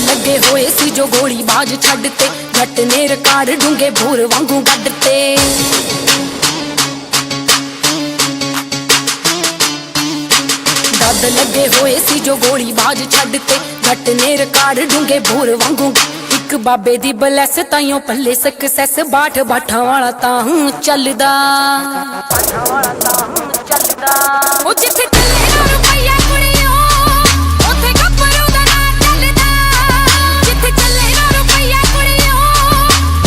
ਲੱਗੇ ਹੋਏ ਸੀ ਜੋ ਗੋਲੀ ਬਾਜ ਛੱਡ ਤੇ ਜੱਟ ਨੇ ਰਿਕਾਰਡ ਡੂੰਗੇ ਭੂਰ ਵਾਂਗੂ ਗੱਡ ਤੇ ਦਦ ਲੱਗੇ ਹੋਏ ਸੀ ਜੋ ਗੋਲੀ ਬਾਜ ਛੱਡ ਤੇ ਜੱਟ ਨੇ ਰਿਕਾਰਡ ਡੂੰਗੇ ਭੂਰ ਵਾਂਗੂ ਇੱਕ ਬਾਬੇ ਦੀ ਬਲੈਸ ਤਾਈਓ ਪੱਲੇ ਸਕਸੈਸ ਬਾਠ ਬਾਠਾਂ ਵਾਲਾ ਤਾਂ ਚੱਲਦਾ ਉਹ ਜਿੱਥੇ ਚੱਲੇ ਨਾ ਰੁਪਈਆ ਕੁੜੀਓ ਉੱਥੇ ਗੱਭਰੂ ਦਾ ਨਾਂ ਚੱਲਦਾ ਜਿੱਥੇ ਚੱਲੇ ਨਾ ਰੁਪਈਆ ਕੁੜੀਓ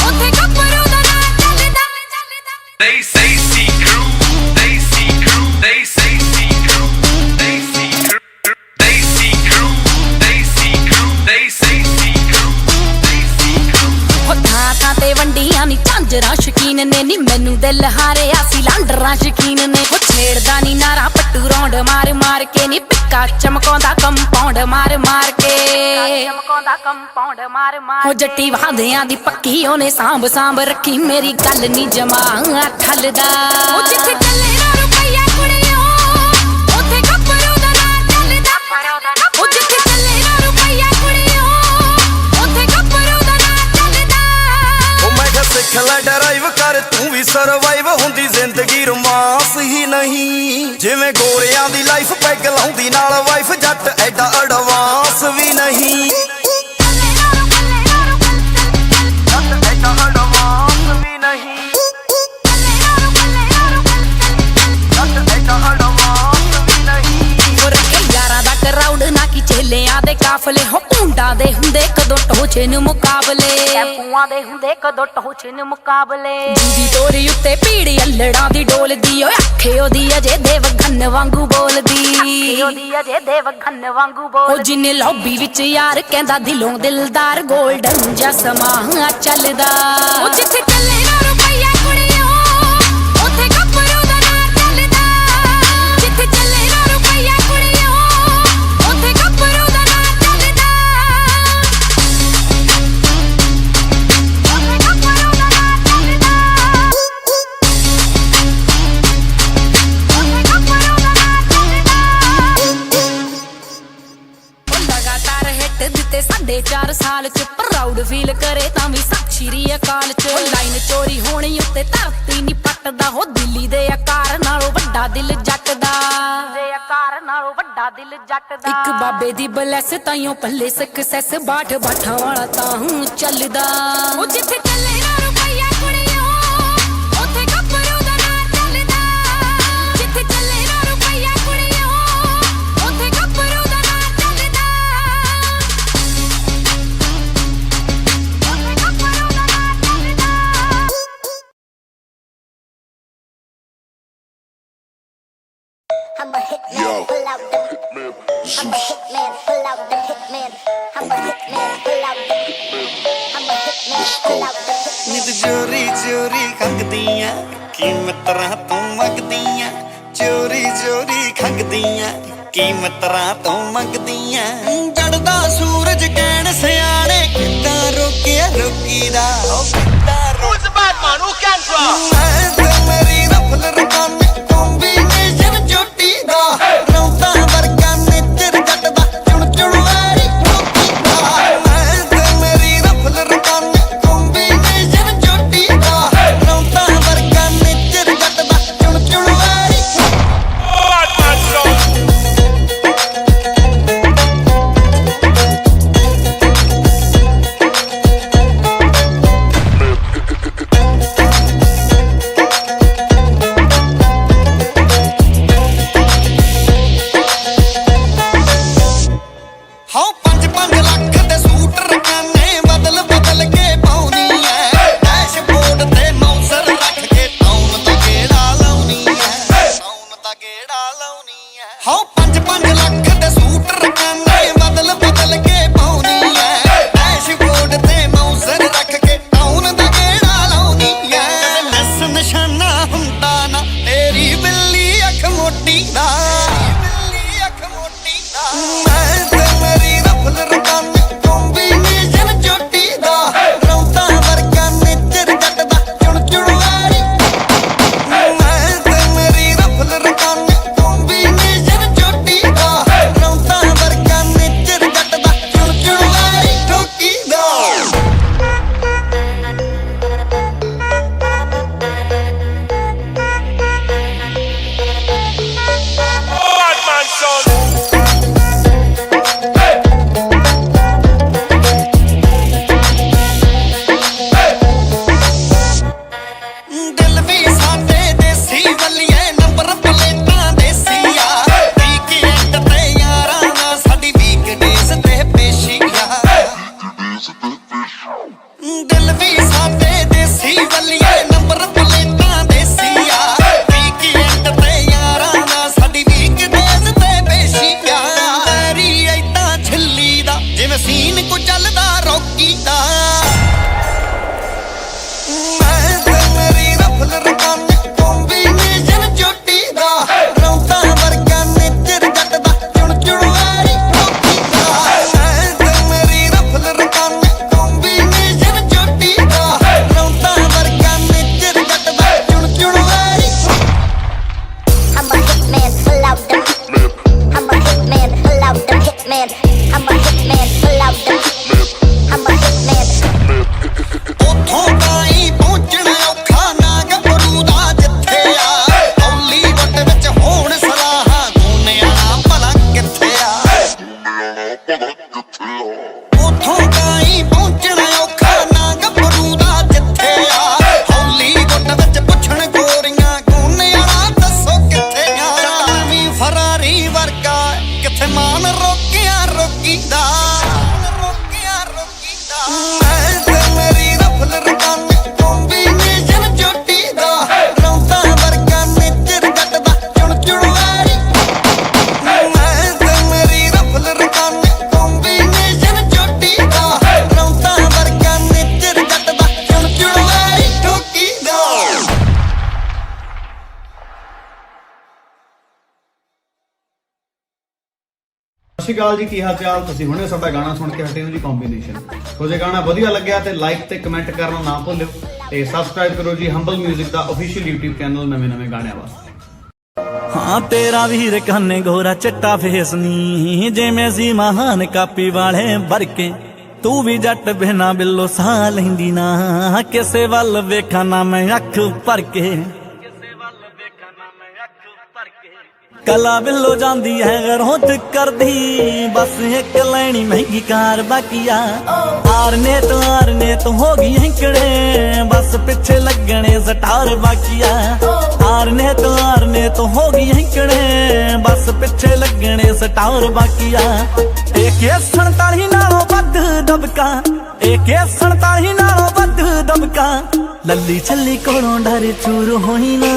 ਉੱਥੇ ਗੱਭਰੂ ਦਾ ਨਾਂ ਚੱਲਦਾ They say see crew, they see crew, they say see crew, they see crew, they see crew, they see crew, they say see crew, they see crew ਹੋ ਥਾਂ ਤੇ ਵੰਡੀਆਂ ਨੀ ਝਾਂਜਰਾਂ ਸ਼ਕੀਨ ਨੇ ਨੀ ਮੈਨੂੰ ਦਿਲ ਹਾਰਿਆ ਸੀ ਲਾਂਡਰਾਂ ਸ਼ਕੀਨ ਨੇ ਹੋ ਛੇੜਦਾ ਨੀ ਨਾਰਾ ਪੱਟੂ ਰੌਂਡ ਮਾਰ ਮਾਰ ਕੇ ਨੀ ਪਿੱਕਾ ਚਮਕਾਉਂਦਾ ਕੰਪਾਉਂਡ ਮਾਰ ਮਾਰ ਕੇ ਹੋ ਜੱਟੀ ਵਾਂਦਿਆਂ ਦੀ ਪੱਕੀ ਉਹਨੇ ਸਾਂਭ ਸਾਂਭ ਰੱਖੀ ਮੇਰੀ ਗੱਲ ਨੀ ਜਮਾ ਠੱਲਦਾ ਉਹ ਜਿੱਥੇ ਚੱਲੇ ਨਾ ਰੁਪਈਆ ਕੁੜੀਓ ਉੱਥੇ ਗੱਭਰੂ ਦਾ ਨਾਂ ਚੱਲਦਾ ਉਹ ਜਿੱਥੇ ਚੱਲੇ ਨਾ ਰੁਪਈਆ ਕੁੜੀਓ ਉੱਥੇ ਗੱਭਰੂ ਦਾ ਨਾਂ ਚੱਲਦਾ ਉਹ ਮੈਂ ਕਿਹਾ ਸਿੱਖ ਲੈ ਡਰਾਈਵ ਕਰ ਤੂੰ ਵੀ ਸਰਵਾਈਵ ਹੁੰਦੀ ਜ਼ਿੰਦਗੀ ਰੋਮਾਂਸ ਹੀ ਨਹੀਂ ਜਿਵੇਂ ਗੋਰਿਆਂ ਦੀ ਲਾਈਫ ਪੈਗ ਲਾਉਂਦੀ ਨਾਲ ਵਾਈਫ ਜੱਟ ਐਡਾ ਐਡਵਾਂਸ ਵੀ ਨਹੀਂ ਚੇਲਿਆਂ ਦੇ ਕਾਫਲੇ ਹੋ ਭੁੰਡਾ ਦੇ ਹੁੰਦੇ ਕਦੋਂ ਟੋਚੇ ਨੂੰ ਮੁਕਾਬਲੇ ਟੈਂਪੂਆਂ ਦੇ ਹੁੰਦੇ ਕਦੋਂ ਟੋਚੇ ਨੂੰ ਮੁਕਾਬਲੇ ਜੀਦੀ ਤੋਰੀ ਉੱਤੇ ਪੀੜੀ ਅਲੜਾਂ ਦੀ ਡੋਲਦੀ ਓਏ ਅੱਖੇ ਉਹਦੀ ਅਜੇ ਦੇਵਗਨ ਵਾਂਗੂ ਬੋਲਦੀ ਉਹ ਜਿੰਨੇ ਲੌਬੀ ਵਿੱਚ ਯਾਰ ਕਹਿੰਦਾ ਦਿਲੋਂ ਦਿਲਦਾਰ ਗੋਲਡਨ ਜਿਹਾ ਸਮਾਂ ਚੱਲਦਾ ਉਹ ਜਿੱਥੇ ਚੱਲੇ ਨਾ ਰੁਪਈਆ ਕੁੜੀਓ ਉੱਥੇ ਗੱਭਰੂ ਦਾ ਨਾਂ ਚੱਲਦਾ ਜਿੱਥੇ ਚੱਲੇ ਨਾ ਰੁਪਈਆ ਕੁੜੀਓ ਉੱਥੇ ਗੱਭਰੂ ਦਾ ਨਾਂ ਚੱਲਦਾ ਉੱਥੇ ਗੱਭਰੂ ਦਾ ਨਾਂ ਚੱਲਦਾ ਉੱਥੇ ਗੱਭਰੂ ਦਾ ਨਾਂ ਚੱਲਦਾ ਉਹ ਲਗਾਤਾਰ ਹਿੱਟ ਦਿੱਤੇ 4.5 ਸਾਲ ਚ ਪ੍ਰਾਊਡ ਫੀਲ ਕਰੇ ਤਾਂ ਵੀ ਸਤਿ ਸ਼੍ਰੀ ਅਕਾਲ ਚ ਲਾਈਨ ਚੋਰੀ ਹੋਣੀ ਉੱਤੇ ਧਰਤੀ ਨੀ ਪੱਟਦਾ ਹੋ ਦਿੱਲੀ ਦੇ ਆਕਾਰ ਨਾਲੋਂ ਵੱਡਾ ਦਿਲ ਜੱਟ ਦਾ ਇੱਕ ਬਾਬੇ ਦੀ ਬਲੈਸ ਤਾਈਓ ਪੱਲੇ ਸਕਸੈਸ ਬਾਠ ਬਾਠਾਂ ਵਾਲਾ ਤਾਂ ਚੱਲਦਾ ਉਹ ਜਿੱਥੇ ਚੱਲੇ ਨਾ ਰੁਪਈਆ ਕੁੜੀਓ ਉੱਥੇ ਗੱਭਰੂ ਦਾ ਨਾਂ ਚੱਲਦਾ ਜਿੱਥੇ ਚੱਲੇ ਨਾ ਰੁਪਈਆ ਕੁੜੀਓ ਉੱਥੇ ਗੱਭਰੂ ਦਾ ਨਾਂ ਚੱਲਦਾ ਉੱਥੇ ਗੱਭਰੂ ਦਾ ਨਾਂ ਚੱਲਦਾ I'm a hitman, pull out the hitman. I'm a hitman, pull out the hitman. I'm a hitman, pull out the hitman. I'm a hitman, pull out the hitman. ਨਿਤ ਚੋਰੀ ਚੋਰੀ ਖੰਗਦੀਆਂ ਕੀਮਤਾਂ ਤੋਂ ਮੰਗਦੀਆਂ ਚੋਰੀ ਚੋਰੀ ਖੰਗਦੀਆਂ ਕੀਮਤਾਂ ਤੋਂ ਮੰਗਦੀਆਂ ਜੜਦਾ ਸੂਰਜ ਕਹਿਣ ਸਿਆਣੇ ਕਿੱਦਾਂ ਰੋਕਿਆ ਰੋਕੀਦਾ ਉਹ ਕਿੱਦਾਂ Who's the bad man? Who can draw? ਮੈਂ ਤੇ ਮੇਰੀ ਰਫਲ ਰਕਾਨ ਕੰਬੀਨੇਸ਼ਨ ਜੋਟੀ ਦਾ ਰੌਂਤਾ ਵਰਗਾ ਨਿੱਤਰ ਜੱਟ ਦਾ ਚੁਣ ਚੁਣ ਵਾਰੀ ਠੋਕੀ ਦਾ ਮੈਂ ਤੇ ਮੇਰੀ ਰਫਲ ਰਕਾਨ ਕੰਬੀਨੇਸ਼ਨ ਜੋਟੀ ਦਾ ਰੌਂਤਾ ਵਰਗਾ ਨਿੱਤਰ ਜੱਟ ਦਾ ਚੁਣ ਚੁਣ ਵਾਰੀ Bad man, so. ਦਿਲ ਵੀ ਸਾਡੇ ਦੇਸੀ ਵੱਲੀਏ ਨੰਬਰ ਪਲੇਟਾਂ ਦੇਸੀ ਆ ਵੀਕਐਂਡ ਤੇ ਯਾਰਾਂ ਦਾ ਸਾਡੀ ਵੀਕਡੇਜ਼ ਤੇ ਬੇਸ਼ੀ ਆ ਤੇਰੀ ਐਦਾਂ ਛਿੱਲੀ ਦਾ ਜਿਵੇਂ ਸੀਨ ਕੋ ਚੱਲਦਾ ਰੌਕੀ ਦਾ ਮੈਂ ਤੇ ਮੇਰੀ ਰਫਲ ਰਕਾਨੇ ਕੰਬੀਨੇਸ਼ਨ ਚੋਟੀ ਦਾ ਰੌਂਤਾ ਵਰਗਾ ਨੇਚਰ ਜੱਟ ਦਾ ਚੁਣ ਚੁਣਵਾਰੀ ਟੋਕੀ ਦਾ ਮੈਂ ਤੇ ਮੇਰੀ ਰਫਲ ਰਕਾਨੇ ਕੰਬੀਨੇਸ਼ਨ ਚੋਟੀ ਦਾ ਰੌਂਤਾ ਵਰਗਾ ਨੇਚਰ ਜੱਟ ਦਾ ਚੁਣ ਚੁਣਵਾਰੀ I'm a hitman, pull out the I'm a hitman, pull out the hitman. I'm a hitman, pull out the I'm a hitman. ਉਥੋਂ ਤਾਈਂ ਪਹੁੰਚਣਾ ਔਖਾ ਨਾ ਗੱਭਰੂ ਦਾ ਜਿੱਥੇ ਆ ਹਾਲੀਵੁੱਡ ਵਿੱਚ ਹੋਣ ਸਲਾਹਾਂ ਗੋਨਿਆਂ ਭਲਾ ਕਿੱਥੇ ਆ ਉਥੋਂ ਤਾਈਂ ਪਹੁੰਚਣਾ ਔਖਾ ਨਾ ਗੱਭਰੂ ਦਾ ਜਿੱਥੇ ਆ ਹਾਲੀਵੁੱਡ ਵਿੱਚ ਪੁੱਛਣ ਗੋਰੀਆਂ ਗੋਨਿਆਂ ਦੱਸੋ ਕਿੱਥੇ ਆ ਵੀ ਫਰਾਰੀ ਵਰਗਾ ਕਿੱਥੇ ਮਾਨ ਰੋਕਿਆ ਰੋਕੀਦਾ ਮੈਂ ਤੇ ਮੇਰੀ ਰਫਲ ਰਕਾਨੇ ਕੰਬੀਨੇਸ਼ਨ ਚੋਟੀ ਦਾ ਰੌਂਤਾ ਵਰਗਾ ਨੇਚਰ ਜੱਟ ਦਾ ਚੁਣ ਚੁਣਵਾਰੀ ਮੈਂ ਤੇ ਮੇਰੀ ਰਫਲ ਰਕਾਨੇ ਕੰਬੀਨੇਸ਼ਨ ਚੋਟੀ ਦਾ ਰੌਂਤਾ ਵਰਗਾ ਨੇਚਰ ਜੱਟ ਦਾ ਚੁਣ ਚੁਣਵਾਰੀ ਟੋਕੀ ਦਾ ਸਤਿ ਸ਼੍ਰੀ ਅਕਾਲ ਜੀ, ਕੀ ਹਾਲ ਚਾਲ? ਤੁਸੀਂ ਹੁਣੇ ਸਾਡਾ ਗਾਣਾ ਸੁਣ ਕੇ ਹਟੇ ਹੋ ਜੀ ਕੰਬੀਨੇਸ਼ਨ। ਸੋ ਜੇ ਗਾਣਾ ਵਧੀਆ ਲੱਗਿਆ ਤੇ ਲਾਈਕ ਤੇ ਕਮੈਂਟ ਕਰਨਾ ਨਾ ਭੁੱਲਿਓ ਤੇ ਸਬਸਕ੍ਰਾਈਬ ਕਰੋ ਜੀ ਹੰਬਲ 뮤직 ਦਾ ਅਫੀਸ਼ੀਅਲ YouTube ਚੈਨਲ ਨਵੇਂ ਗਾਣਿਆਂ ਵਾਸਤੇ। ਹਾਂ ਤੇਰਾ ਵੀਰ ਕਾਨੇ ਗੋਰਾ ਚਿੱਟਾ ਫੇਸ ਨੀ ਜਿਵੇਂ ਸੀ ਮਹਾਨ ਕਾਪੀ ਵਾਲੇ ਵਰਕੇ ਤੂੰ ਵੀ ਜੱਟ ਬਿਨਾ ਬਿੱਲੋ ਸਾਹ ਲੈਂਦੀ ਨਾ ਕਿਸੇ ਵੱਲ ਵੇਖਾਂ ਨਾ ਮੈਂ ਅੱਖ ਭਰ ਕੇ ਕਲਾ ਬਿੱਲੋ ਜਾਂਦੀ ਹੈ ਘਰੋਂ ਚ ਕਰਦੀ ਬਸ ਇੱਕ ਲੈਣੀ ਮਹਿੰਗੀ ਕਾਰ ਬਾਕੀਆ ਆਰਨੇ ਤੋਂ ਹੋ ਗਈ ਹੈਂਕੜੇ ਬਸ ਪਿੱਛੇ ਲੱਗਣੇ ਸਟਾਰ ਬਾਕੀਆ ਆਰਨੇ ਤੋਂ ਹੋ ਗਈ ਹੈਂਕੜੇ ਬਸ ਪਿੱਛੇ ਲੱਗਣੇ ਸਟਾਰ ਬਾਕੀਆ AK-47 ਨਾਲੋਂ ਵੱਧ ਦਬਕਾ AK-47 ਨਾਲੋਂ ਵੱਧ ਦਬਕਾ ਲੱਲੀ ਛੱਲੀ ਕੋਲੋਂ ਡਰ ਚੂਰ ਹੋਈ ਨਾ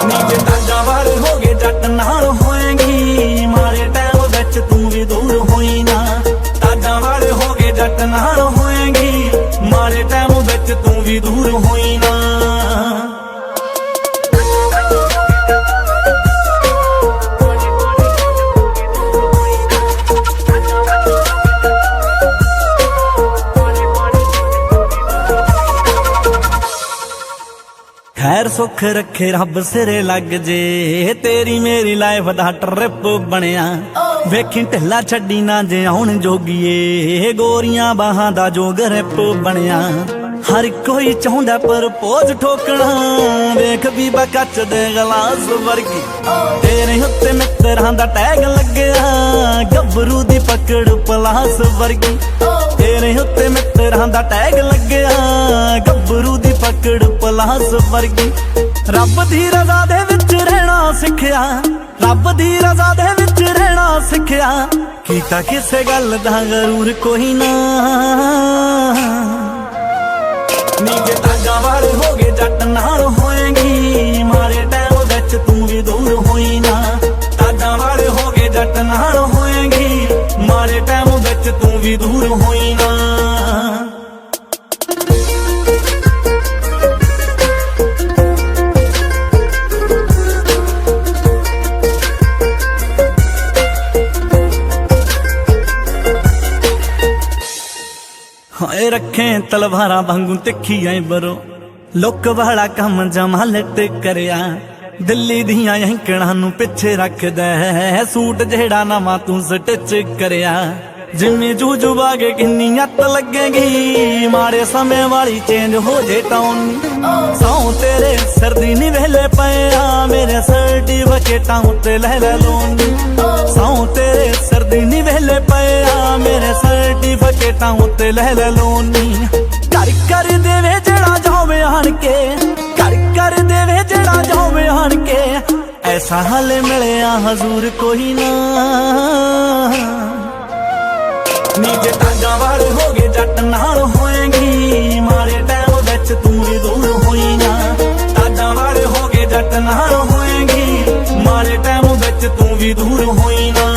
ਨੀਚੇ ਤਾਂਜਾ ਵਾਲੇ ਹੋ ਗਏ ਜੱਟ ਨਾਲ ਹੋਏਗੀ ਮਾਰੇ ਟਾਈਮ ਵਿੱਚ ਤੂੰ ਵੀ ਦੂਰ ਹੋਈ ਨਾ ਤਾਂਜਾ ਵਾਲੇ ਹੋ ਗਏ ਜੱਟ ਨਾਲ ਹੋਏਗੀ ਮਾਰੇ ਟਾਈਮ ਵਿੱਚ ਤੂੰ ਵੀ ਦੂਰ ਹੋਈ ਨਾ ਖੈਰ ਸੁੱਖ ਰੱਖੇ ਰੱਬ ਸਿਰੇ ਲੱਗ ਜੇ ਤੇਰੀ ਮੇਰੀ ਲਾਈਫ ਦਾ ਟ੍ਰਿਪ ਬਣਿਆ ਵੇਖੀ ਢਿੱਲਾ ਛੱਡੀ ਨਾ ਜੇ ਆਉਣ ਜੋਗੀਏ ਗੋਰੀਆਂ ਬਾਹਾਂ ਦਾ ਜੋ ਗ੍ਰਿਪ ਬਣਿਆ ਹਰ ਕੋਈ ਚਾਹੁੰਦਾ ਪ੍ਰਪੋਜ਼ ਠੋਕਣਾ ਵੇਖ ਬੀਬਾ ਕੱਚ ਦੇ ਗਲਾਸ ਵਰਗੀ ਤੇਰੇ ਉੱਤੇ ਮਿੱਤਰਾਂ ਦਾ ਟੈਗ ਲੱਗਿਆ ਗੱਭਰੂ ਦੀ ਪਕੜ ਪਲਾਸ ਵਰਗੀ ਤੇਰੇ ਉੱਤੇ ਮਿੱਤਰਾਂ ਦਾ ਟੈਗ ਲੱਗਿਆ ਗੱਭਰੂ ਦੀ ਪਕੜ ਪਲਾਸ ਵਰਗੀ ਰੱਬ ਦੀ ਰਜ਼ਾ ਦੇ ਵਿੱਚ ਰਹਿਣਾ ਸਿੱਖਿਆ ਰੱਬ ਦੀ ਰਜ਼ਾ ਦੇ ਵਿੱਚ ਰਹਿਣਾ ਸਿੱਖਿਆ ਕੀਤਾ ਕਿਸੇ ਗੱਲ ਦਾ ਗਰੂਰ ਕੋਈ ਨਾ ਨੀਗੇ ਤਾਂਜਾ ਵਾਲੇ ਹੋ ਗਏ ਜੱਟ ਨਾਲ ਹੋਏਗੀ ਮਾਰੇ ਟਾਈਮ ਵਿੱਚ ਤੂੰ ਵੀ ਦੂਰ ਹੋਈ ਨਾ ਤਾਂਜਾ ਵਾਲੇ ਹੋ ਗਏ ਜੱਟ ਨਾਲ ਹੋਏਗੀ ਮਾਰੇ ਟਾਈਮ ਵਿੱਚ ਤੂੰ ਵੀ ਦੂਰ ਹੋਈ ਨਾ ਹਾਏ ਰੱਖੇ ਤਲਵਾਰਾਂ ਵਾਂਗੂ ਤਿੱਖੀ ਐ ਬਰੋ ਲੁੱਕ ਵਾਲਾ ਕੰਮ ਜਮਾ ਲਟ ਕਰਿਆ ਦਿੱਲੀ ਦੀਆਂ ਹੈਂਕੜਾਂ ਨੂੰ ਪਿੱਛੇ ਰੱਖਦਾ ਸੂਟ ਜਿਹੜਾ ਨਵਾਂ ਤੂੰ ਸਟਿਚ ਕਰਿਆ ਜਿਵੇਂ ਜੂਜੂ ਬਾਗੇ ਕਿੰਨੀ ਅੱਤ ਲੱਗੇਗੀ ਮਾੜੇ ਸਮੇਂ ਵਾਲੀ ਚੇਂਜ ਹੋ ਜੇ ਟਾਉਨ ਸੌ ਤੇਰੇ ਸਰਦੀ ਨਹੀਂ ਵੇਲੇ ਪਿਆ ਮੇਰੇ ਸਰਟੀਫਿਕੇਟਾਂ ਉੱਤੇ ਲੈ ਲੋਨ ਸੌ ਤੇਰੇ ਸਰਦੀ ਨਹੀਂ ਵੇਲੇ ਪਿਆ ਮੇਰੇ ਸਰਟੀਫਿਕੇਟਾਂ ਉੱਤੇ ਲੈ ਲੋਨ ਘਰ ਕਰ ਦੇਵੇ ਜਿਹੜਾ ਜਾਵੇ ਆਣ ਕੇ ਘਰ ਕਰ ਦੇਵੇ ਜਿਹੜਾ ਜਾਵੇ ਆਣ ਕੇ ਐਸਾ ਹਾਲ ਮਿਲਿਆ ਹਜ਼ੂਰ ਕੋਈ ਨਾ ਨੀ ਜੇ ਟਾਂਗਾਂ ਵਾਲੇ ਹੋ ਗਏ ਜੱਟ ਨਾਲ ਹੋਏਗੀ, ਮਾੜੇ ਟਾਈਮ ਵਿੱਚ ਤੂੰ ਵੀ ਦੂਰ ਹੋਈ ਨਾ। ਟਾਂਗਾਂ ਵਾਲੇ ਹੋ ਗਏ ਜੱਟ ਨਾਲ ਹੋਏਗੀ, ਮਾੜੇ ਟਾਈਮ ਵਿੱਚ ਤੂੰ ਵੀ ਦੂਰ ਹੋਈ ਨਾ।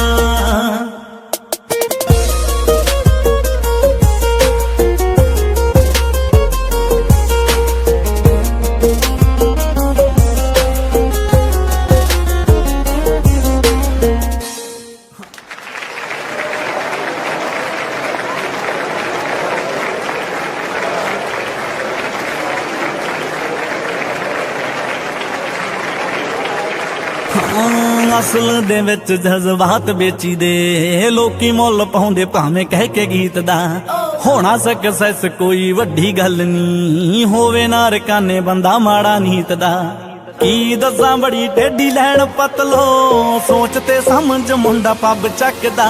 ਅਸਲ ਦੇ ਵਿੱਚ ਜਜ਼ਬਾਤ ਵੇਚੀ ਦੇ, ਲੋਕੀ ਮੁੱਲ ਪਾਉਂਦੇ ਭਾਵੇਂ ਕਹਿ ਕੇ ਗੀਤ ਦਾ। ਹੋਣਾ ਸਕਸੈਸ ਕੋਈ ਵੱਡੀ ਗੱਲ ਨਹੀਂ, ਹੋਵੇ ਨਾ ਰਕਾਨੇ ਬੰਦਾ ਮਾੜਾ ਨੀਤ ਦਾ। ਕੀ ਦੱਸਾਂ ਬੜੀ ਟੇਢੀ ਲੈਣ ਪਤਲੋ, ਸੋਚ ਤੇ ਸਮਝ ਮੁੰਡਾ ਪੱਬ ਚੱਕਦਾ।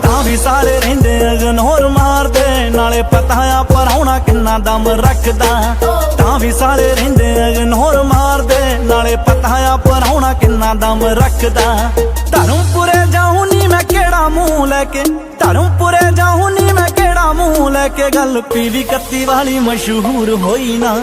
ਤਾਂ ਵੀ ਸਾਰੇ ਰਹਿੰਦੇ ਇਗਨੋਰ ਮਾਰਦੇ, ਨਾਲੇ ਪਤਾ ਆ ਪਰਾਉਣਾ ਕਿੰਨਾ ਦਮ ਰੱਖਦਾ। ਤਾਂ ਵੀ ਸਾਰੇ ਰਹਿੰਦੇ ਇਗਨੋਰ ਮਾਰਦੇ, ਨਾਲੇ ਪਤਾ ਆ ਪਰਾਉਣਾ ਕਿੰਨਾ ਦਮ ਰੱਖਦਾ। ਧਰਮਪੁਰੇ ਜਾਉਂ ਨੀ ਮੈਂ ਕਿਹੜਾ ਮੂੰਹ ਲੈ ਕੇ, ਧਰਮਪੁਰੇ ਜਾਉਂ ਨੀ ਮੈਂ ਕਿਹੜਾ ਮੂੰਹ ਲੈ ਕੇ, ਗੱਲ ਪੀਲੀ ਕੱਤੀ ਵਾਲੀ ਮਸ਼ਹੂਰ ਹੋਈ ਨਾ।